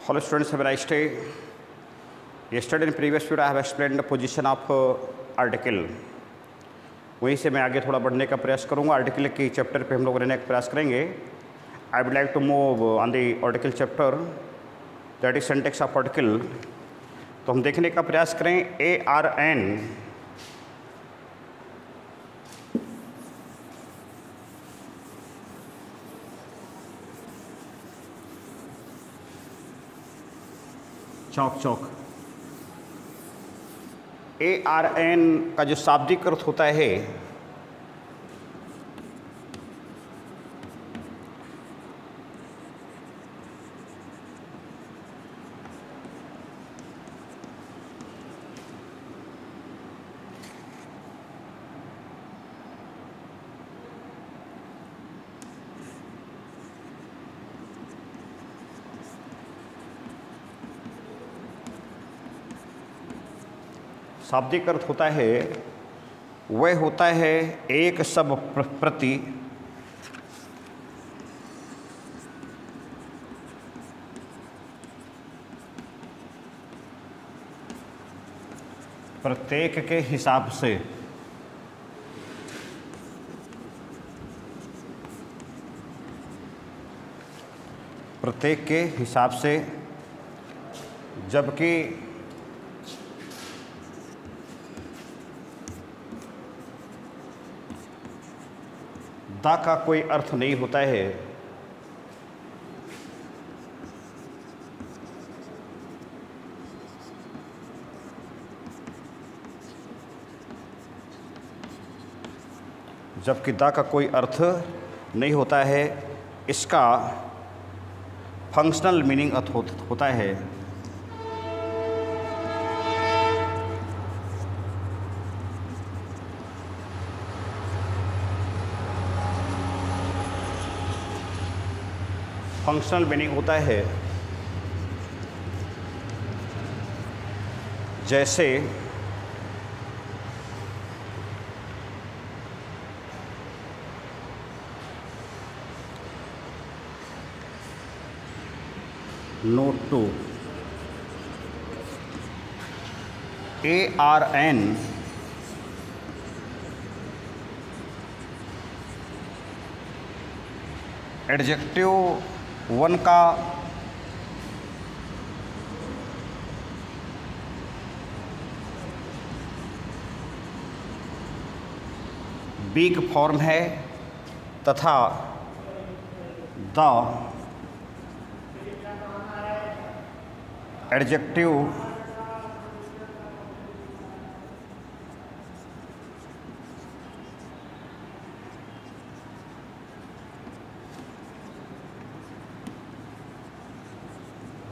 Hello students, have a nice day. Yesterday in previous video I have explained the position of article. वहीं से मैं आगे थोड़ा बढ़ने का प्रयास करूंगा. आर्टिकल की चैप्टर पे हम लोग रहने का प्रयास करेंगे. I would like to move on the article chapter, that is syntax of article. तो हम देखने का प्रयास करें ARN चौक ARN का जो शाब्दिक अर्थ होता है शाब्दिक अर्थ होता है वह होता है एक सब प्रति प्रत्येक के हिसाब से. प्रत्येक के हिसाब से, जबकि दा का कोई अर्थ नहीं होता है. जबकि दा का कोई अर्थ नहीं होता है, इसका फंक्शनल मीनिंग अर्थ होता है. फंक्शनल मीनिंग होता है जैसे note to ARN adjective one का बिग फॉर्म है तथा the adjective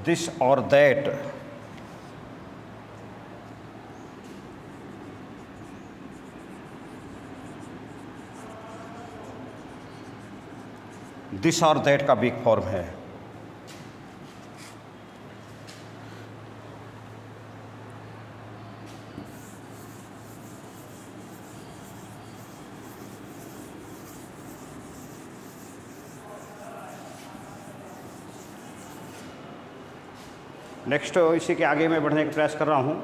this or that. This और दैट का बिग फॉर्म है. नेक्स्ट इसी के आगे मैं बढ़ने का प्रयास कर रहा हूँ.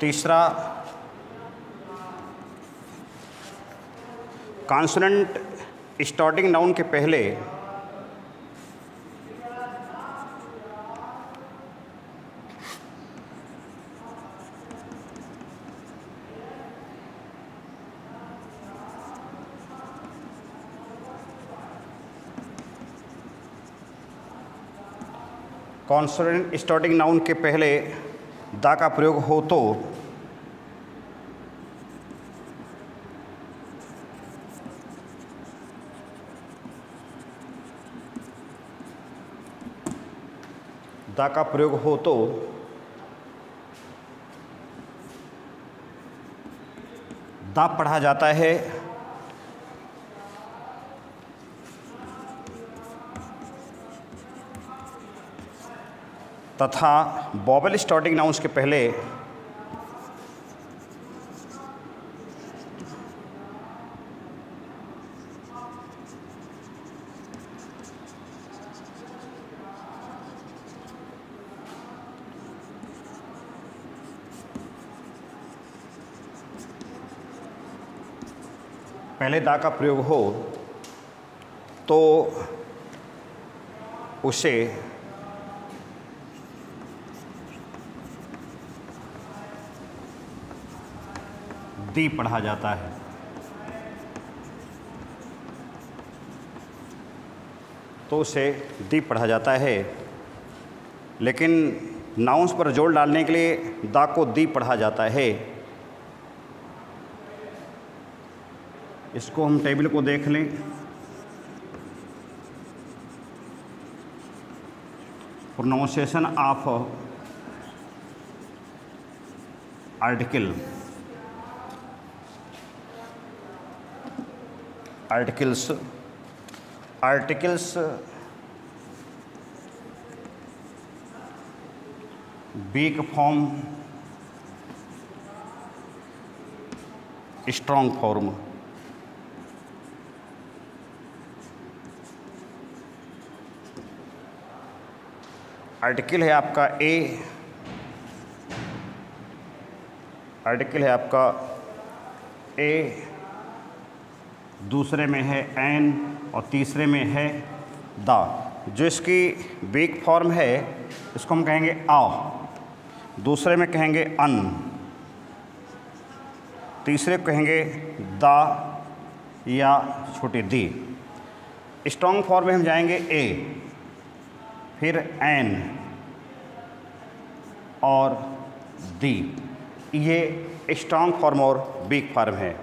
तीसरा, कॉन्सोनेंट स्टार्टिंग नाउन के पहले कॉन्सोनेंट स्टार्टिंग नाउन के पहले दा का प्रयोग हो तो दा का प्रयोग हो तो दा पढ़ा जाता है तथा वोवेल स्टार्टिंग नाउन्स के पहले पहले दा का प्रयोग हो तो उसे दी पढ़ा जाता है। तो उसे दी पढ़ा जाता है। लेकिन नाउंस पर जोर डालने के लिए दा को दी पढ़ा जाता है। इसको हम टेबल को देख लें। Pronunciation of article, articles weak form, strong form. Article है आपका ए, आर्टिकल है आपका ए, दूसरे में है एन और तीसरे में है दा। जो इसकी वीक फॉर्म है इसको हम कहेंगे आ, दूसरे में कहेंगे अन, तीसरे को कहेंगे दा या छोटी दी। स्ट्रॉन्ग फॉर्म में हम जाएंगे ए, फिर एन और दी। ये स्ट्रॉन्ग फॉर्म और वीक फॉर्म है।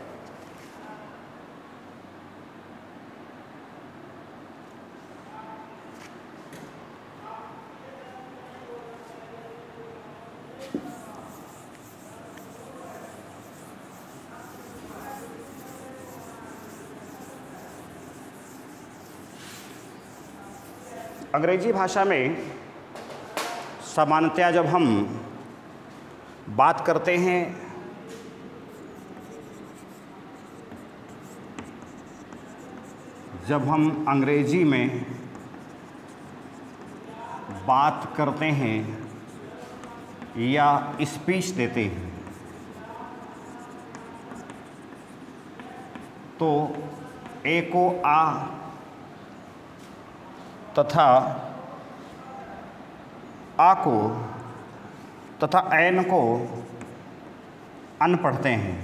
अंग्रेजी भाषा में सामान्यतया जब हम बात करते हैं जब हम अंग्रेजी में बात करते हैं या स्पीच देते हैं तो ए को आ तथा आ को तथा एन को अन पढ़ते हैं,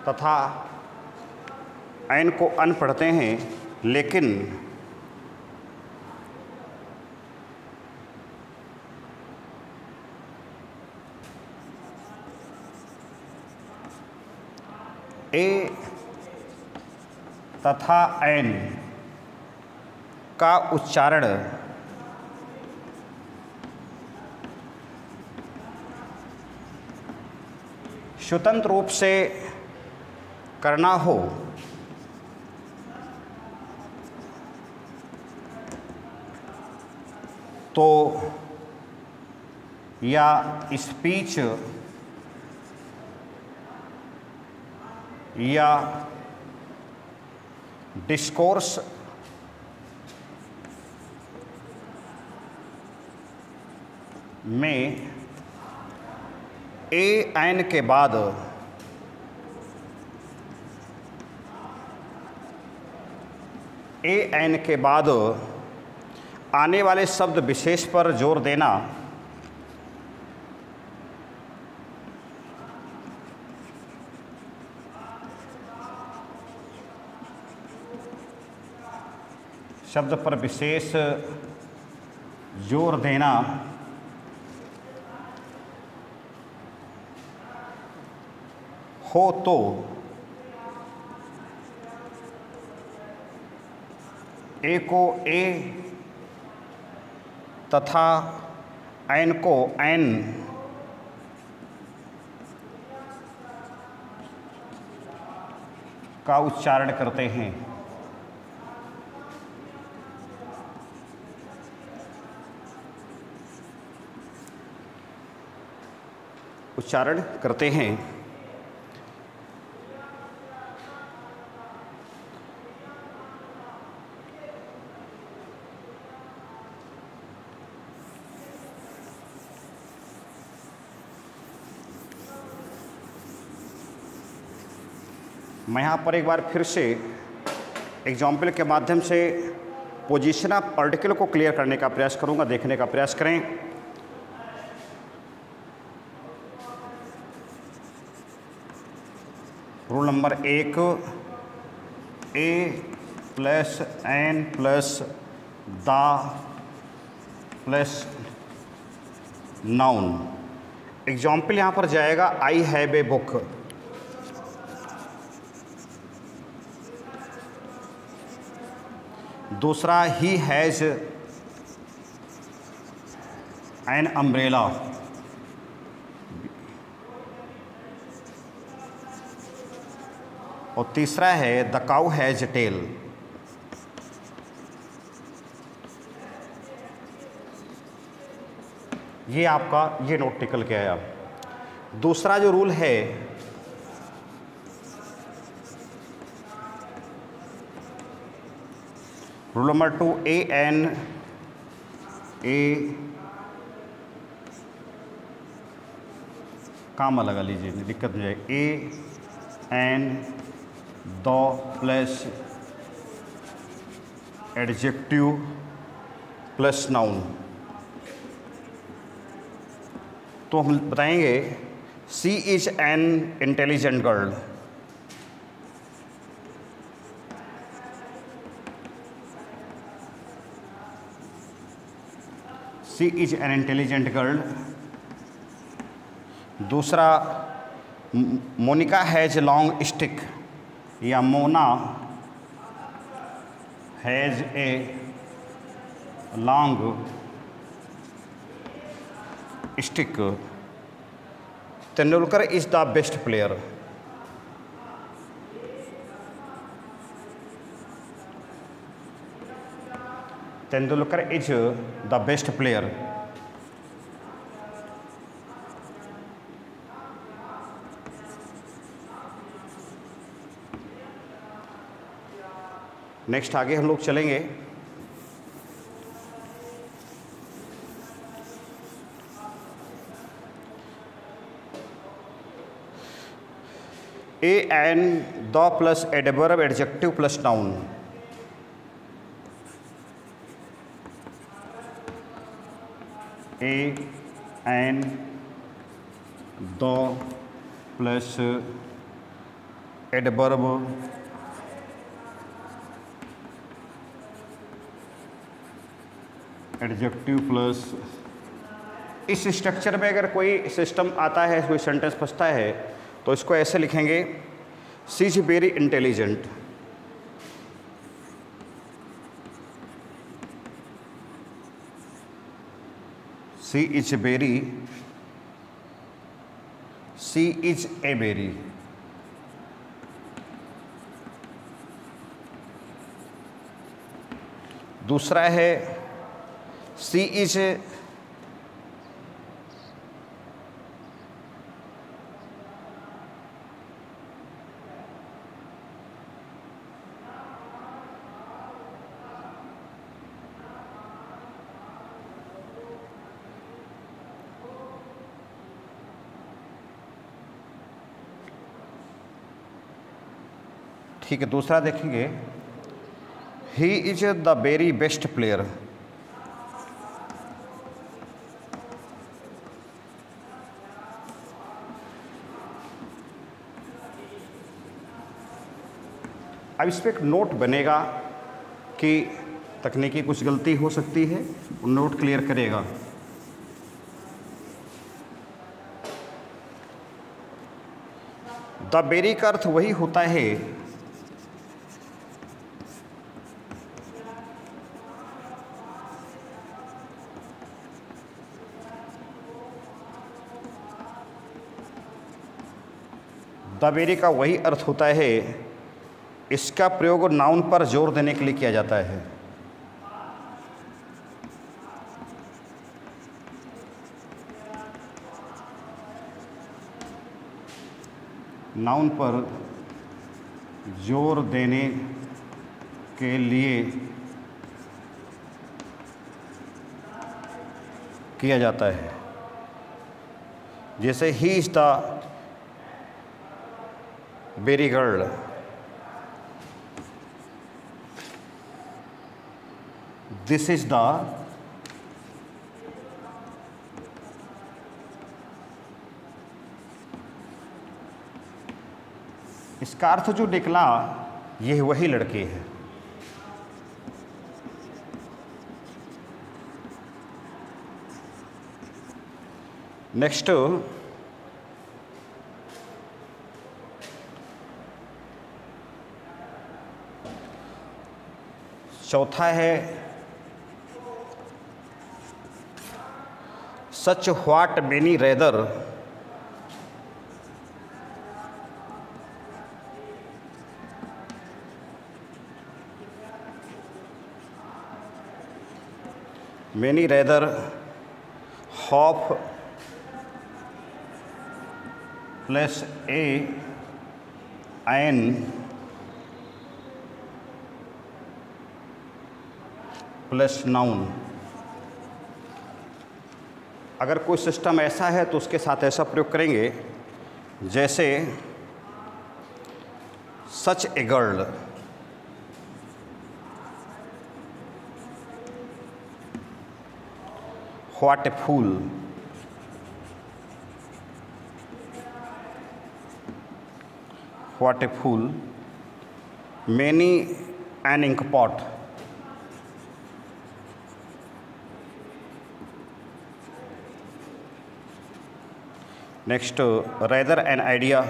तथा एन को अन पढ़ते हैं। लेकिन ए तथा एन का उच्चारण स्वतंत्र रूप से करना हो तो या स्पीच या डिस्कोर्स में ए एन के बाद आने वाले शब्द विशेष पर जोर देना शब्द पर विशेष जोर देना हो तो ए को ए तथा एन को एन का उच्चारण करते हैं। उच्चारण करते हैं। मैं यहाँ पर एक बार फिर से एग्जाम्पल के माध्यम से पोजीशन ऑफ आर्टिकल को क्लियर करने का प्रयास करूँगा, देखने का प्रयास करें। Rule number 1, a plus an plus the plus noun. Example यहाँ पर जाएगा आई हैव ए बुक। दूसरा ही हैज़ एन अम्ब्रेला। और तीसरा है द काउ हैज़ टेल। ये आपका ये नोट निकल के आया। दूसरा जो रूल है rule number 2, a an a comma लगा लीजिए, दिक्कत नहीं जाएगी। A an the plus adjective plus noun. तो हम बताएंगे she is an intelligent girl. She is an intelligent girl. दूसरा मोनिका हैज़ लॉन्ग स्टिक, या Mona has a long stick. Tendulkar is the best player. Tendulkar is the best player. Next आगे हम लोग चलेंगे। A an the plus adverb adjective plus noun. A an the plus adverb adjective plus. इस structure में अगर कोई system आता है, कोई सेंटेंस फंसता है, तो इसको ऐसे लिखेंगे, she is very intelligent. She is very, she is a very. दूसरा है सी इज ठीक है। दूसरा देखेंगे, he is the very best player. अब इस पर एक नोट बनेगा कि तकनीकी कुछ गलती हो सकती है, नोट क्लियर करेगा। द वेरी का अर्थ वही होता है द वेरी का वही अर्थ होता है, इसका प्रयोग नाउन पर जोर देने के लिए किया जाता है। नाउन पर जोर देने के लिए किया जाता है। जैसे ही is the very girl, this is the इसका अर्थ जो निकला ये वही लड़के हैं। नेक्स्ट चौथा है such what many rather many rather half plus a n plus noun. अगर कोई सिस्टम ऐसा है तो उसके साथ ऐसा प्रयोग करेंगे जैसे such a girl, what a fool, what a fool, many an ink pot, next rather an idea,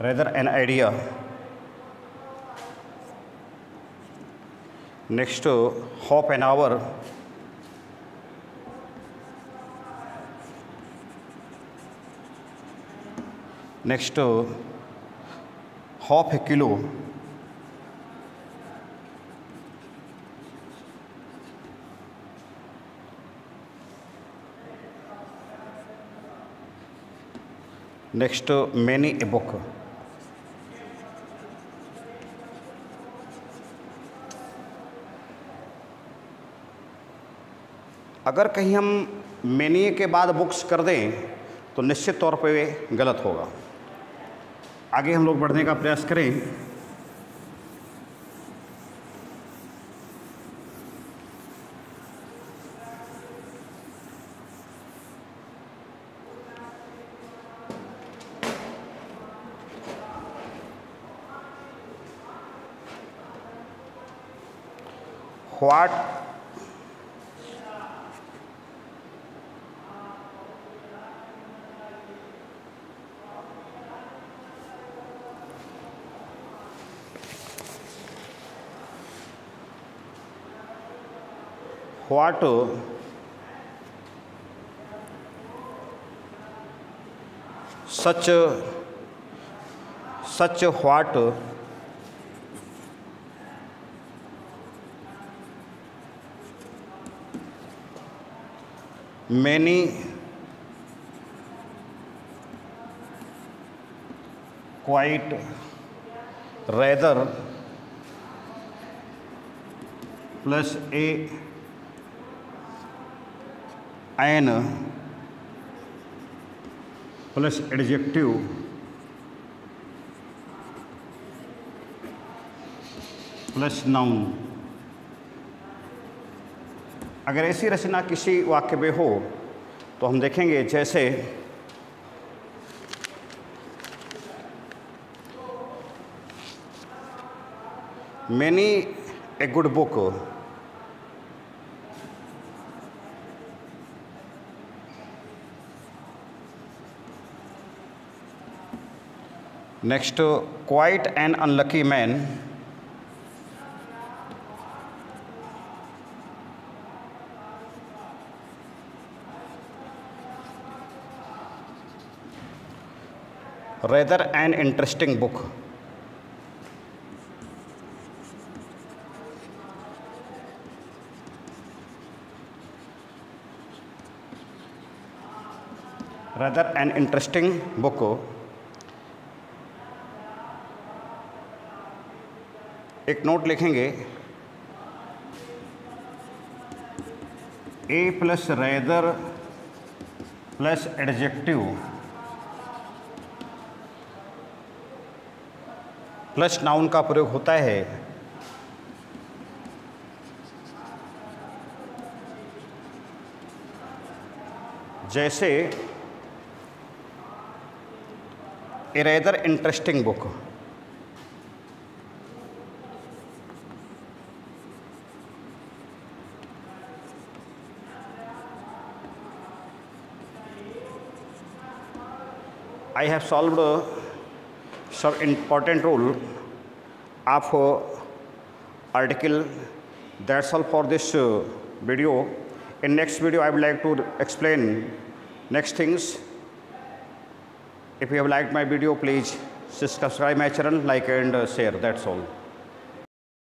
rather an idea, next half an hour, next half a kilo, next many a book. अगर कहीं हम many के बाद books कर दें तो निश्चित तौर पे गलत होगा। आगे हम लोग बढ़ने का प्रयास करें। What what such such what many quite rather plus a an plus adjective plus noun. अगर ऐसी रचना किसी वाक्य में हो तो हम देखेंगे जैसे many a good book, next quite an unlucky man, rather an interesting book, rather an interesting book। एक नोट लिखेंगे a plus rather plus adjective plus noun का प्रयोग होता है जैसे a rather interesting book, I have solved some important rule of article. That's all for this video. In next video, I would like to explain next things. If you have liked my video, please subscribe my channel, like and share. That's all.